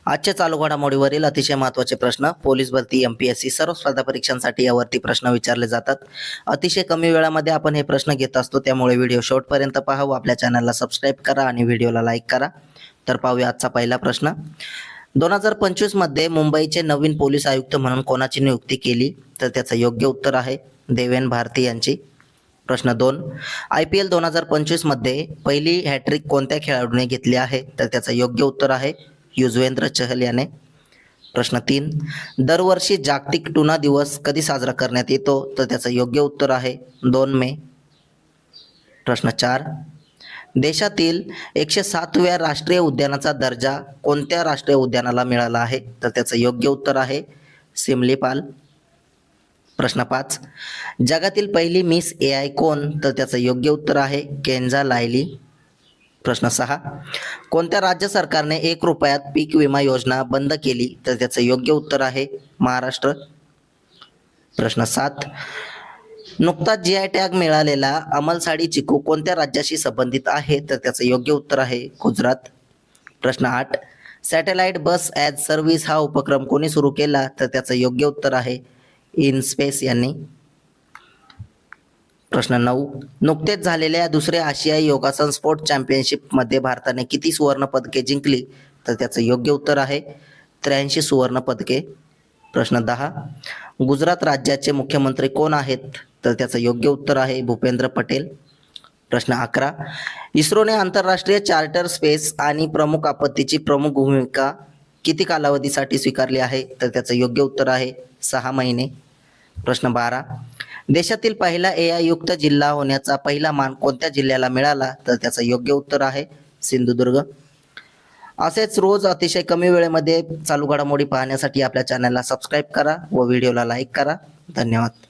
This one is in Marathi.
आजच्या चालू घडामोडीवरील अतिशय महत्त्वाचे प्रश्न पोलीस भरती एमपीएससी सर्व स्पर्धा परीक्षांसाठी यावरती प्रश्न विचारले जातात. अतिशय कमी वेळामध्ये आपण हे प्रश्न घेत असतो, त्यामुळे व्हिडिओ शेवटपर्यंत पहा व आपल्या चॅनलला सबस्क्राईब करा आणि व्हिडिओला लाईक करा. तर पाहूया आजचा पहिला प्रश्न. 2025 मध्ये मुंबईचे नवीन पोलीस आयुक्त म्हणून कोणाची नियुक्ती केली? तर त्याचं योग्य उत्तर आहे देवेन भारती यांची. प्रश्न 2. IPL 2025 मध्ये पहिली हॅट्रिक कोणत्या खेळाडूने घेतली आहे? तर त्याचं योग्य उत्तर आहे युजवेंद्र चहल याने. प्रश्न 3. दरवर्षी जागतिक टुना दिवस कधी साजरा करण्यात येतो? तर त्याचं योग्य उत्तर आहे 2 मे. प्रश्न 4. देशातील 107व्या राष्ट्रीय उद्यानाचा दर्जा कोणत्या राष्ट्रीय उद्यानाला मिळाला आहे? तर त्याचं योग्य उत्तर आहे सिमलीपाल. प्रश्न 5. जगातील पहिली मिस AI कोण? तर त्याचं योग्य उत्तर आहे केंजा लायली. प्रश्न 6. कोणत्या राज्य सरकारने 1 रुपयात पीक विमा योजना बंद केली? तर त्याचं योग्य उत्तर आहे महाराष्ट्र. प्रश्न 7. नुकताच GI टॅग मिळालेला अमल साडी चिकू कोणत्या राज्याशी संबंधित आहे? तर त्याचं योग्य उत्तर आहे गुजरात. प्रश्न 8. सॅटेलाइट बस ॲज सर्व्हिस हा उपक्रम कोणी सुरू केला? तर त्याचं योग्य उत्तर आहे इनस्पेस यांनी. प्रश्न 9. नुकतेच झालेल्या दुसऱ्या आशियाई योगासन स्पोर्ट चॅम्पियनशिपमध्ये भारताने किती सुवर्ण पदके जिंकली? तर त्याचं योग्य उत्तर आहे 83 सुवर्ण पदके. प्रश्न 10. गुजरात राज्याचे मुख्यमंत्री कोण आहेत? तर त्याचं योग्य उत्तर आहे भूपेंद्र पटेल. प्रश्न 11. इस्रोने आंतरराष्ट्रीय चार्टर स्पेस आणि प्रमुख आपत्तीची प्रमुख भूमिका किती कालावधीसाठी स्वीकारली आहे? तर त्याचं योग्य उत्तर आहे 6 महिने. प्रश्न 12. देशातील पहिला AI युक्त जिल्हा होण्याचा पहिला मान कोणत्या जिल्ह्याला मिळाला? तर त्याचं योग्य उत्तर आहे सिंधुदुर्ग. असेच रोज अतिशय कमी वेळेमध्ये चालू घडामोडी पाहण्यासाठी आपल्या चॅनलला सबस्क्राईब करा व व्हिडिओला लाईक करा. धन्यवाद.